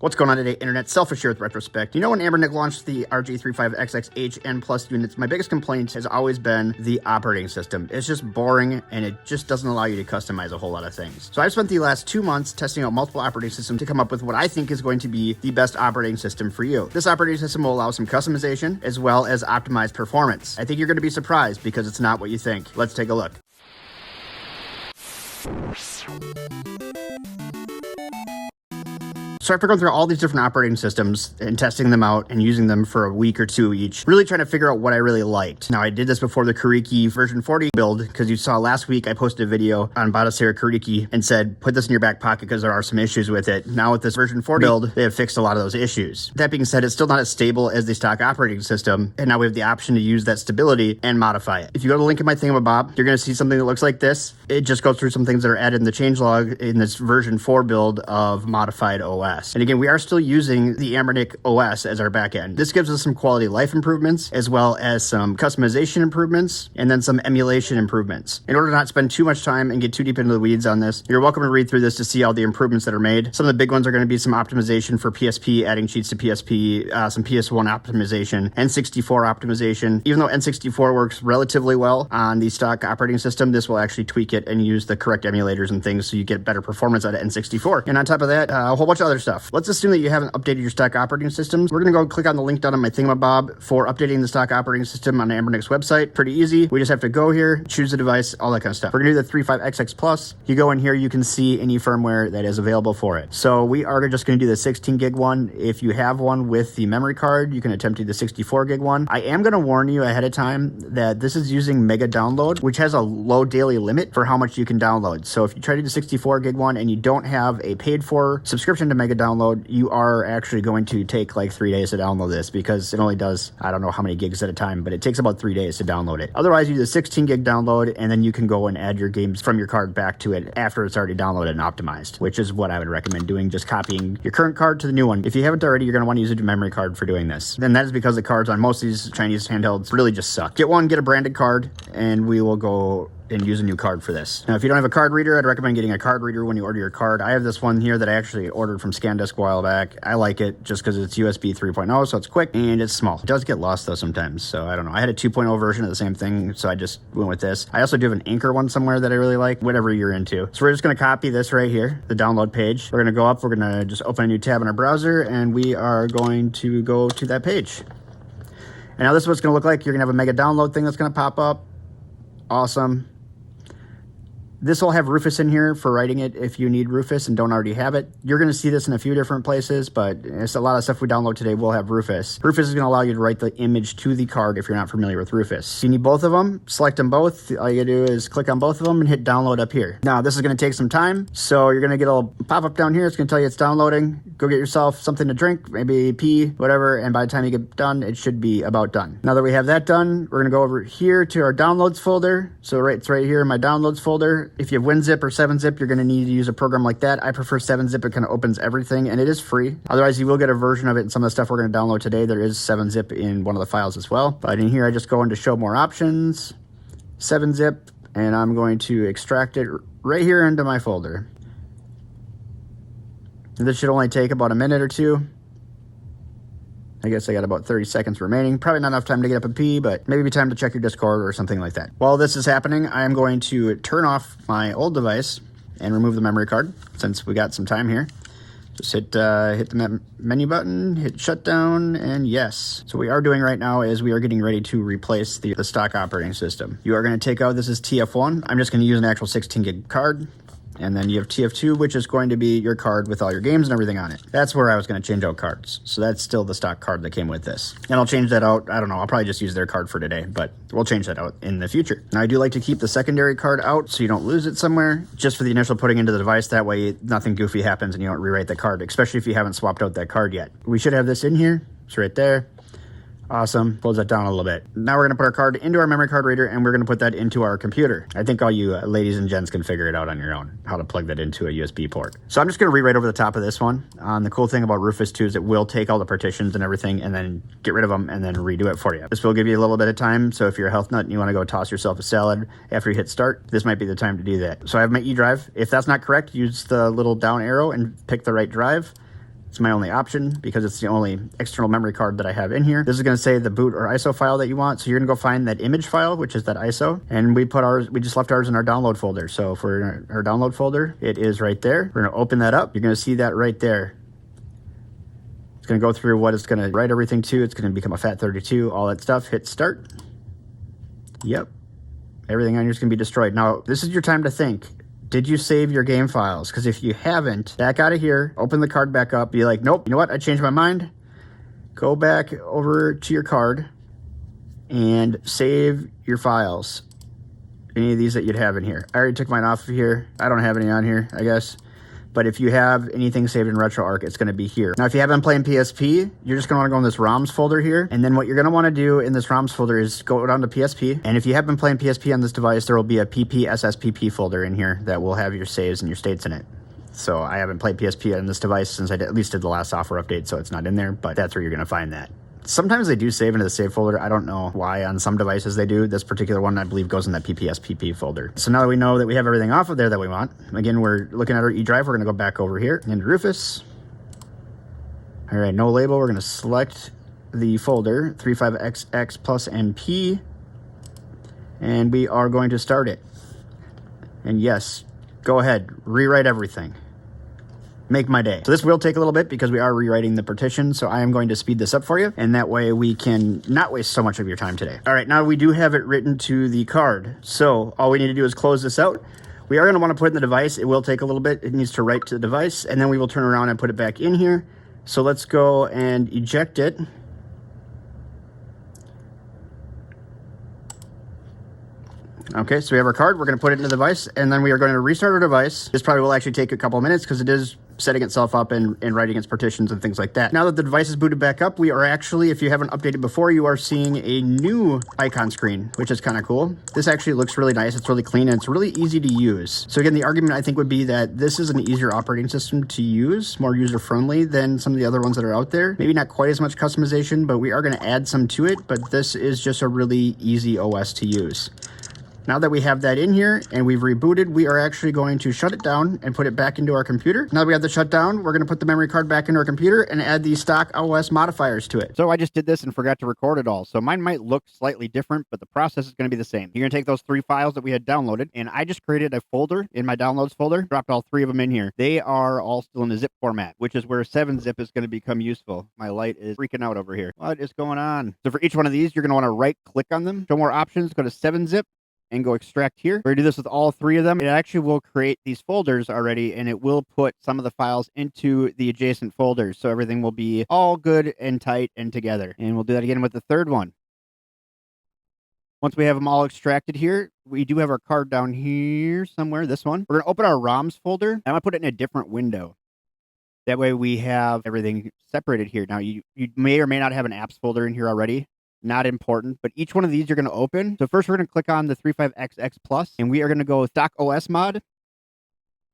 What's going on today, Internet? Selfish here with Retrospect. You know, when Anbernic launched the RG35XX H and Plus units, my biggest complaint has always been the operating system. It's just boring, and it just doesn't allow you to customize a whole lot of things. So I've spent the last 2 months testing out multiple operating systems to come up with what I think is going to be the best operating system for you. This operating system will allow some customization as well as optimized performance. I think you're going to be surprised because it's not what you think. Let's take a look. So after going through all these different operating systems and testing them out and using them for a week or two each, really trying to figure out what I really liked. Now, I did this before the Koriki version 40 build, because you saw last week I posted a video on Batocera Koriki and said, put this in your back pocket because there are some issues with it. Now with this version 40 build, they have fixed a lot of those issues. That being said, it's still not as stable as the stock operating system, and now we have the option to use that stability and modify it. If you go to the link in my thingamabob, you're going to see something that looks like this. It just goes through some things that are added in the changelog in this version 4 build of modified OS. And again, we are still using the Anbernic OS as our backend. This gives us some quality of life improvements, as well as some customization improvements, and then some emulation improvements. In order to not spend too much time and get too deep into the weeds on this, you're welcome to read through this to see all the improvements that are made. Some of the big ones are going to be some optimization for PSP, adding cheats to PSP, some PS1 optimization, N64 optimization. Even though N64 works relatively well on the stock operating system, this will actually tweak it and use the correct emulators and things so you get better performance out of N64. And on top of that, a whole bunch of other stuff. Let's assume that you haven't updated your stock operating systems. We're going to go click on the link down on my thingamabob for updating the stock operating system on Anbernic's website. Pretty easy. We just have to go here, choose the device, all that kind of stuff. We're going to do the 35XX Plus. You go in here, you can see any firmware that is available for it. So we are just going to do the 16 gig one. If you have one with the memory card, you can attempt to do the 64 gig one. I am going to warn you ahead of time that this is using mega download, which has a low daily limit for how much you can download. So if you try to do the 64 gig one and you don't have a paid for subscription to mega download, you are actually going to take like 3 days to download this, because it only does, I don't know how many gigs at a time, but it takes about 3 days to download it. Otherwise, you do the 16 gig download, and then you can go and add your games from your card back to it after it's already downloaded and optimized, which is what I would recommend doing, just copying your current card to the new one. If you haven't already, you're going to want to use a memory card for doing this. And that is because the cards on most of these Chinese handhelds really just suck. Get one, get a branded card, and we will go and use a new card for this. Now, if you don't have a card reader, I'd recommend getting a card reader when you order your card. I have this one here that I actually ordered from ScanDisk a while back. I like it just because it's USB 3.0, so it's quick and it's small. It does get lost though sometimes, so I don't know. I had a 2.0 version of the same thing, so I just went with this. I also do have an Anchor one somewhere that I really like, whatever you're into. So we're just gonna copy this right here, the download page. We're gonna go up, we're gonna just open a new tab in our browser, and we are going to go to that page. And now this is what it's gonna look like. You're gonna have a mega download thing that's gonna pop up. Awesome. This will have Rufus in here for writing it if you need Rufus and don't already have it. You're going to see this in a few different places, but it's a lot of stuff we download today will have Rufus. Rufus is going to allow you to write the image to the card if you're not familiar with Rufus. You need both of them. Select them both. All you do is click on both of them and hit download up here. Now, this is going to take some time, so you're going to get a little pop-up down here. It's going to tell you it's downloading. Go get yourself something to drink, maybe pee, whatever, and by the time you get done, it should be about done. Now that we have that done, we're going to go over here to our downloads folder. So it's right here in my downloads folder. If you have WinZip or 7-Zip, you're going to need to use a program like that. I prefer 7-Zip. It kind of opens everything, and it is free. Otherwise, you will get a version of it in some of the stuff we're going to download today. There is 7-Zip in one of the files as well. But in here, I just go into show more options, 7-Zip, and I'm going to extract it right here into my folder. And this should only take about a minute or two. I guess I got about 30 seconds remaining. Probably not enough time to get up and pee, but maybe time to check your Discord or something like that. While this is happening, I am going to turn off my old device and remove the memory card, since we got some time here. Just hit the menu button, hit shutdown, and yes. So what we are doing right now is we are getting ready to replace the stock operating system. You are going to take out, this is TF1. I'm just going to use an actual 16 gig card. And then you have TF2, which is going to be your card with all your games and everything on it. That's where I was going to change out cards. So that's still the stock card that came with this. And I'll change that out. I don't know. I'll probably just use their card for today, but we'll change that out in the future. Now, I do like to keep the secondary card out so you don't lose it somewhere, just for the initial putting into the device. That way, nothing goofy happens and you don't rewrite the card, especially if you haven't swapped out that card yet. We should have this in here. It's right there. Awesome. Close that down a little bit. Now we're going to put our card into our memory card reader, and we're going to put that into our computer. I think all you ladies and gents can figure it out on your own, how to plug that into a USB port. So I'm just going to rewrite over the top of this one. The cool thing about Rufus 2 is it will take all the partitions and everything and then get rid of them and then redo it for you. This will give you a little bit of time. So if you're a health nut and you want to go toss yourself a salad after you hit start, this might be the time to do that. So I have my E drive. If that's not correct, use the little down arrow and pick the right drive. It's my only option because it's the only external memory card that I have in here. This is going to say the boot or ISO file that you want. So you're going to go find that image file, which is that ISO. And we just left ours in our download folder. So for our download folder, it is right there. We're going to open that up. You're going to see that right there. It's going to go through what it's going to write everything to. It's going to become a FAT32, all that stuff. Hit start. Yep. Everything on here is going to be destroyed. Now, this is your time to think. Did you save your game files? Because if you haven't, back out of here, open the card back up, be like, nope, you know what? I changed my mind. Go back over to your card and save your files. Any of these that you'd have in here. I already took mine off of here. I don't have any on here, I guess. But if you have anything saved in RetroArch, it's going to be here. Now, if you haven't been playing PSP, you're just going to want to go in this ROMs folder here. And then what you're going to want to do in this ROMs folder is go down to PSP. And if you have been playing PSP on this device, there will be a PPSSPP folder in here that will have your saves and your states in it. So I haven't played PSP on this device since I at least did the last software update, so it's not in there. But that's where you're going to find that. Sometimes they do save into the save folder. I don't know why on some devices they do. This particular one, I believe, goes in that PPSPP folder. So now that we know that we have everything off of there that we want, again, we're looking at our E drive. We're going to go back over here into Rufus. All right, no label. We're going to select the folder 35XX plus NP, and we are going to start it. And yes, go ahead, rewrite everything. Make my day. So this will take a little bit because we are rewriting the partition. So I am going to speed this up for you. And that way we can not waste so much of your time today. All right, now we do have it written to the card. So all we need to do is close this out. We are going to want to put it in the device. It will take a little bit. It needs to write to the device. And then we will turn around and put it back in here. So let's go and eject it. Okay, so we have our card. We're going to put it in the device, and then we are going to restart our device. This probably will actually take a couple of minutes because it is setting itself up and writing its partitions and things like that. Now that the device is booted back up, we are actually, if you haven't updated before, you are seeing a new icon screen, which is kind of cool. This actually looks really nice. It's really clean, and it's really easy to use. So again, the argument I think would be that this is an easier operating system to use, more user-friendly than some of the other ones that are out there. Maybe not quite as much customization, but we are going to add some to it, but this is just a really easy OS to use. Now that we have that in here and we've rebooted, we are actually going to shut it down and put it back into our computer. Now that we have the shutdown, we're going to put the memory card back into our computer and add the StockOS modifiers to it. So I just did this and forgot to record it all. So mine might look slightly different, but the process is going to be the same. You're going to take those 3 files that we had downloaded, and I just created a folder in my downloads folder, dropped all 3 of them in here. They are all still in a zip format, which is where 7-zip is going to become useful. My light is freaking out over here. What is going on? So for each one of these, you're going to want to right click on them, show more options, go to 7-zip, and go extract here. We're gonna do this with all 3 of them. It actually will create these folders already, and it will put some of the files into the adjacent folders. So everything will be all good and tight and together. And we'll do that again with the 3rd one. Once we have them all extracted here, we do have our card down here somewhere, this one. We're gonna open our ROMs folder. I'm gonna put it in a different window. That way we have everything separated here. Now you may or may not have an apps folder in here already. Not important, but each one of these you're going to open. So first we're going to click on the 35XX Plus, and we are going to go StockOS mod.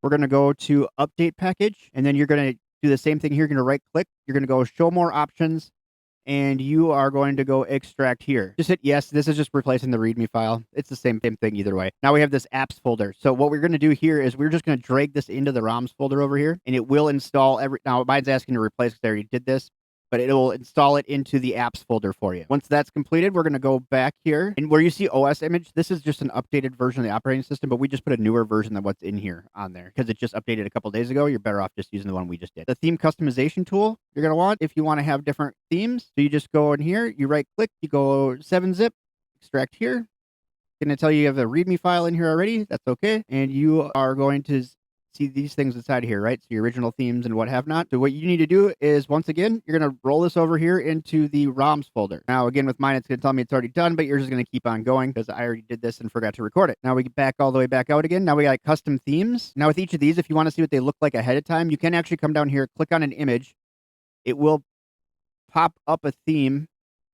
We're going to go to update package, and then you're going to do the same thing here. You're going to right click. You're going to go show more options, and you are going to go extract here. Just hit yes. This is just replacing the README file. It's the same thing either way. Now we have this apps folder. So what we're going to do here is we're just going to drag this into the ROMs folder over here, and it will install now mine's asking to replace because I already did this, but it will install it into the apps folder for you. Once that's completed, we're going to go back here, and where you see OS image, this is just an updated version of the operating system, but we just put a newer version than what's in here on there because it just updated a couple days ago. You're better off just using the one we just did. The theme customization tool you're going to want if you want to have different themes. So you just go in here, you right click, you go 7-zip, extract here. Going to tell you have a README file in here already. That's okay. And you are going to see these things inside here, right? So your original themes and what have not. So what you need to do is, once again, you're going to roll this over here into the ROMs folder. Now, again, with mine, it's going to tell me it's already done, but yours is going to keep on going because I already did this and forgot to record it. Now we get back all the way back out again. Now we got custom themes. Now with each of these, if you want to see what they look like ahead of time, you can actually come down here, click on an image. It will pop up a theme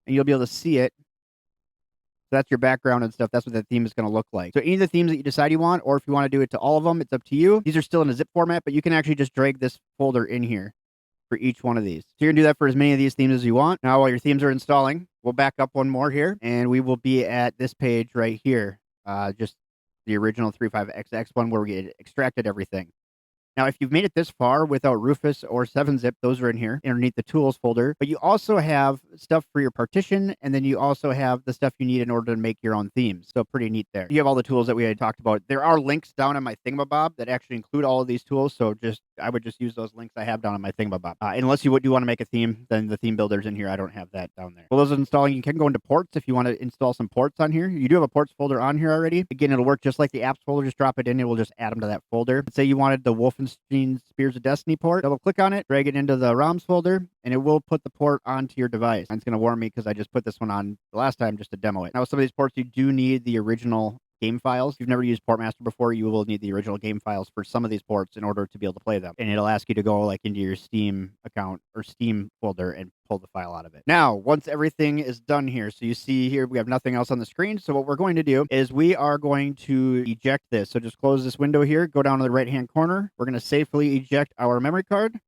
and you'll be able to see it. So that's your background and stuff. That's what the theme is going to look like. So any of the themes that you decide you want, or if you want to do it to all of them, it's up to you. These are still in a zip format, but you can actually just drag this folder in here for each one of these. So you're going to do that for as many of these themes as you want. Now, while your themes are installing, we'll back up one more here, and we will be at this page right here. Just the original 35XX one where we extracted everything. Now, if you've made it this far without Rufus or 7-zip, those are in here underneath the tools folder. But you also have stuff for your partition, and then you also have the stuff you need in order to make your own themes. So pretty neat there. You have all the tools that we had talked about. There are links down on my thingamabob that actually include all of these tools. So I would just use those links I have down on my thingamabob. Unless you do want to make a theme, then the theme builder's in here. I don't have that down there. Well, those are installing. You can go into ports if you want to install some ports on here. You do have a ports folder on here already. Again, it'll work just like the apps folder. Just drop it in. It will just add them to that folder. Let's say you wanted the Wolfenstein Spears of Destiny port. Double click on it, drag it into the ROMs folder, and it will put the port onto your device. And it's going to warn me because I just put this one on the last time just to demo it. Now, some of these ports, you do need the original game files. If you've never used Portmaster before, you will need the original game files for some of these ports in order to be able to play them. And it'll ask you to go like into your Steam account or Steam folder and pull the file out of it. Now, once everything is done here, so you see here, we have nothing else on the screen. So what we're going to do is we are going to eject this. So just close this window here, go down to the right-hand corner. We're going to safely eject our memory card.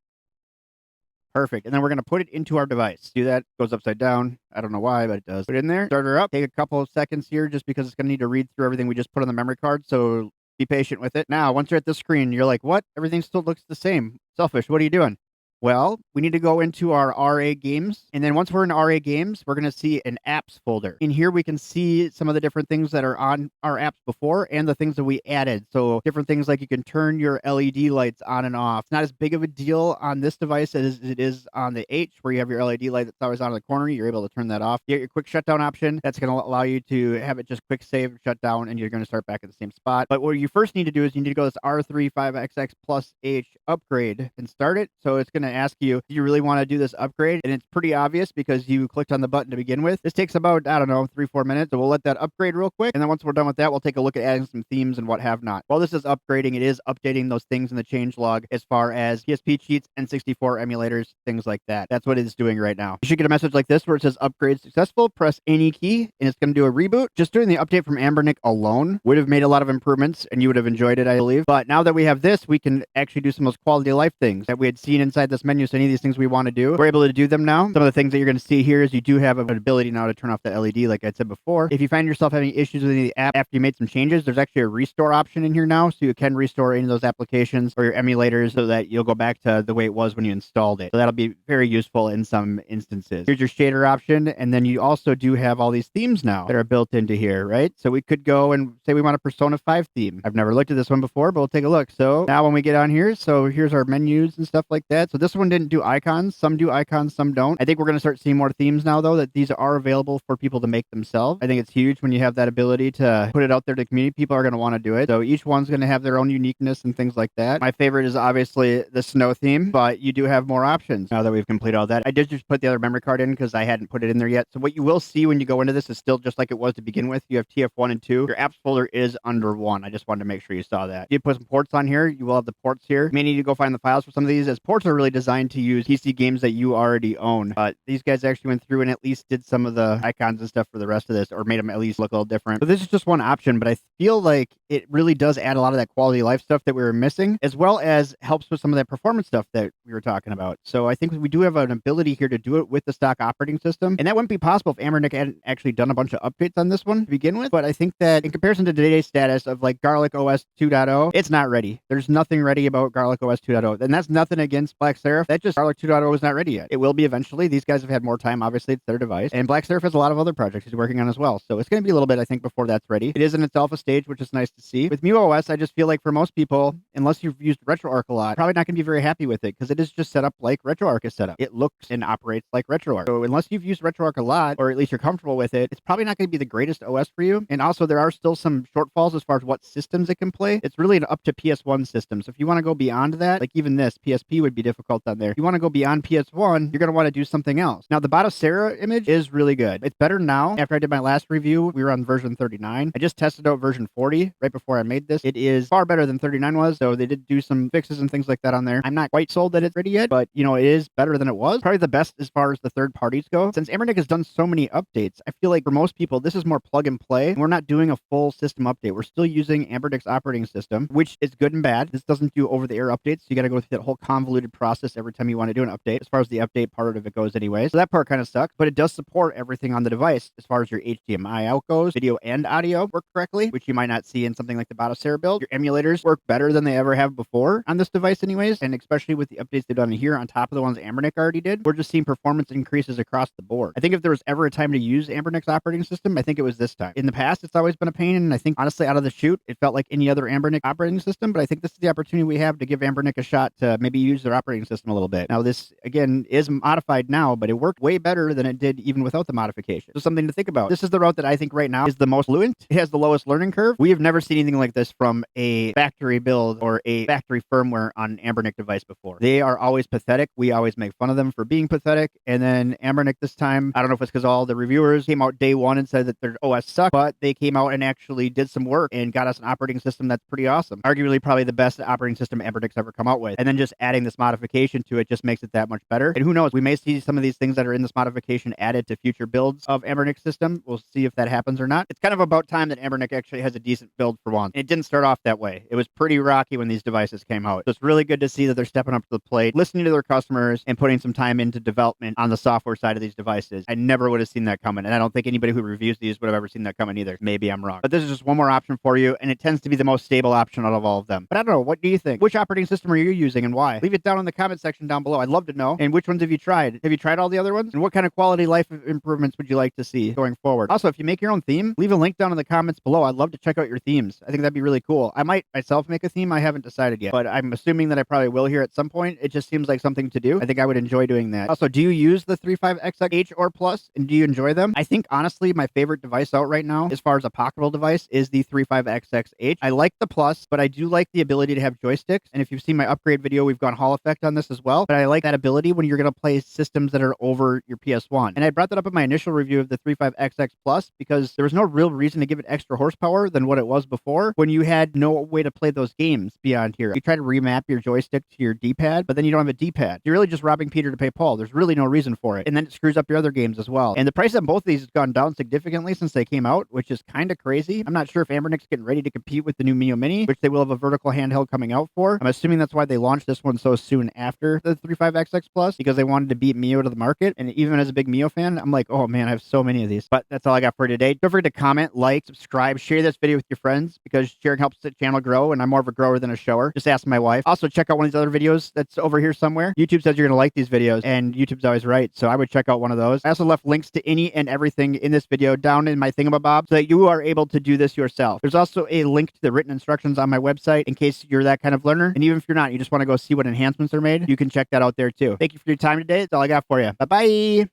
Perfect. And then we're going to put it into our device. Do that. Goes upside down. I don't know why, but it does. Put it in there. Start her up. Take a couple of seconds here just because it's going to need to read through everything we just put on the memory card. So be patient with it. Now, once you're at the screen, you're like, what? Everything still looks the same. Selfish. What are you doing? Well, we need to go into our RA games. And then once we're in RA games, we're going to see an apps folder. In here, we can see some of the different things that are on our apps before and the things that we added. So different things like you can turn your LED lights on and off. It's not as big of a deal on this device as it is on the H, where you have your LED light that's always on in the corner. You're able to turn that off. You get your quick shutdown option. That's going to allow you to have it just quick save, shut down, and you're going to start back at the same spot. But what you first need to do is you need to go to this R35XX Plus H upgrade and start it. So it's going to ask you, do you really want to do this upgrade? And it's pretty obvious because you clicked on the button to begin with. This takes about, I don't know, 3-4 minutes. So we'll let that upgrade real quick. And then once we're done with that, we'll take a look at adding some themes and what have not. While this is upgrading, it is updating those things in the changelog as far as PSP cheats, N64 emulators, things like that. That's what it is doing right now. You should get a message like this where it says upgrade successful. Press any key and it's going to do a reboot. Just doing the update from Anbernic alone would have made a lot of improvements and you would have enjoyed it, I believe. But now that we have this, we can actually do some of those quality of life things that we had seen inside this menu. So any of these things we want to do, we're able to do them now. Some of the things that you're going to see here is you do have an ability now to turn off that LED, like I said before. If you find yourself having issues with any of the app after you made some changes, there's actually a restore option in here now, so you can restore any of those applications or your emulators so that you'll go back to the way it was when you installed it. So that'll be very useful in some instances. Here's your shader option, and then you also do have all these themes now that are built into here, right? So we could go and say we want a Persona 5 theme. I've never looked at this one before, but we'll take a look. So now when we get on here, so here's our menus and stuff like that. So this one didn't do icons. Some do icons, some don't. I think we're going to start seeing more themes now, though, that these are available for people to make themselves. I think it's huge when you have that ability to put it out there to the community. People are going to want to do it. So each one's going to have their own uniqueness and things like that. My favorite is obviously the snow theme, but you do have more options now that we've completed all that. I did just put the other memory card in because I hadn't put it in there yet. So what you will see when you go into this is still just like it was to begin with. You have TF1 and 2. Your apps folder is under 1. I just wanted to make sure you saw that. If you put some ports on here, you will have the ports here. You may need to go find the files for some of these, as ports are really designed to use PC games that you already own. These guys actually went through and at least did some of the icons and stuff for the rest of this, or made them at least look a little different. But this is just one option, but I feel like it really does add a lot of that quality of life stuff that we were missing, as well as helps with some of that performance stuff that we were talking about. So I think we do have an ability here to do it with the stock operating system, and that wouldn't be possible if Anbernic hadn't actually done a bunch of updates on this one to begin with. But I think that in comparison to today's status of like GarlicOS 2.0, it's not ready. There's nothing ready about GarlicOS 2.0, and that's nothing against Black Seraph. That just Garlic 2.0 is not ready yet. It will be eventually. These guys have had more time. Obviously, it's their device. And Black Seraph has a lot of other projects he's working on as well. So it's going to be a little bit, I think, before that's ready. It is in its alpha stage, which is nice to see. With MuOS, I just feel like for most people, unless you've used RetroArch a lot, probably not going to be very happy with it because it is just set up like RetroArch is set up. It looks and operates like RetroArch. So unless you've used RetroArch a lot, or at least you're comfortable with it, it's probably not going to be the greatest OS for you. And also, there are still some shortfalls as far as what systems it can play. It's really an up to PS1 system. So if you want to go beyond that, like even this, PSP would be difficult on there. If you want to go beyond PS1, you're going to want to do something else. Now, the Batocera image is really good. It's better now. After I did my last review, we were on version 39. I just tested out version 40 right before I made this. It is far better than 39 was, so they did do some fixes and things like that on there. I'm not quite sold that it's ready yet, but you know, it is better than it was. Probably the best as far as the third parties go. Since Anbernic has done so many updates, I feel like for most people, this is more plug and play. And we're not doing a full system update. We're still using Anbernic's operating system, which is good and bad. This doesn't do over-the-air updates, so you got to go through that whole convoluted process process every time you want to do an update, as far as the update part of it goes anyway. So that part kind of sucks, but it does support everything on the device as far as your HDMI out goes. Video and audio work correctly, which you might not see in something like the Batocera build. Your emulators work better than they ever have before on this device anyways, and especially with the updates they've done here on top of the ones Anbernic already did, we're just seeing performance increases across the board. I think if there was ever a time to use Anbernic's operating system, I think it was this time. In the past, it's always been a pain, and I think honestly out of the chute, it felt like any other Anbernic operating system, but I think this is the opportunity we have to give Anbernic a shot to maybe use their operating system a little bit. Now this, again, is modified now, but it worked way better than it did even without the modification. So something to think about. This is the route that I think right now is the most fluent. It has the lowest learning curve. We have never seen anything like this from a factory build or a factory firmware on an Anbernic device before. They are always pathetic. We always make fun of them for being pathetic. And then Anbernic this time, I don't know if it's because all the reviewers came out day one and said that their OS sucked, but they came out and actually did some work and got us an operating system that's pretty awesome. Arguably probably the best operating system Anbernic's ever come out with. And then just adding this modification to it just makes it that much better. And who knows, we may see some of these things that are in this modification added to future builds of Anbernic's system. We'll see if that happens or not. It's kind of about time that Anbernic actually has a decent build for once. And it didn't start off that way. It was pretty rocky when these devices came out. So it's really good to see that they're stepping up to the plate, listening to their customers, and putting some time into development on the software side of these devices. I never would have seen that coming, and I don't think anybody who reviews these would have ever seen that coming either. Maybe I'm wrong. But this is just one more option for you, and it tends to be the most stable option out of all of them. But I don't know, what do you think? Which operating system are you using and why? Leave it down in the comment section down below. I'd love to know. And which ones have you tried? Have you tried all the other ones? And what kind of quality life improvements would you like to see going forward? Also, if you make your own theme, leave a link down in the comments below. I'd love to check out your themes. I think that'd be really cool. I might myself make a theme. I haven't decided yet, but I'm assuming that I probably will here at some point. It just seems like something to do. I think I would enjoy doing that. Also, do you use the 35XX H or Plus, and do you enjoy them? I think, honestly, my favorite device out right now, as far as a pocketable device, is the 35XX H. I like the Plus, but I do like the ability to have joysticks, and if you've seen my upgrade video, we've gone Hall effect on this as well, but I like that ability when you're going to play systems that are over your PS1. And I brought that up in my initial review of the 35XX Plus because there was no real reason to give it extra horsepower than what it was before when you had no way to play those games beyond here. You try to remap your joystick to your D-pad, but then you don't have a D-pad. You're really just robbing Peter to pay Paul. There's really no reason for it. And then it screws up your other games as well. And the price on both of these has gone down significantly since they came out, which is kind of crazy. I'm not sure if Anbernic's getting ready to compete with the new Mio Mini, which they will have a vertical handheld coming out for. I'm assuming that's why they launched this one so soon after the 35XX Plus, because they wanted to beat Mio to the market. And even as a big Mio fan, I'm like, oh man, I have so many of these. But that's all I got for today. Don't forget to comment, like, subscribe, share this video with your friends, because sharing helps the channel grow, and I'm more of a grower than a shower. Just ask my wife. Also, check out one of these other videos that's over here somewhere. YouTube says you're going to like these videos, and YouTube's always right, so I would check out one of those. I also left links to any and everything in this video down in my thingamabob so that you are able to do this yourself. There's also a link to the written instructions on my website in case you're that kind of learner, and even if you're not, you just want to go see what enhancements are made, you can check that out there too. Thank you for your time today. That's all I got for you. Bye-bye!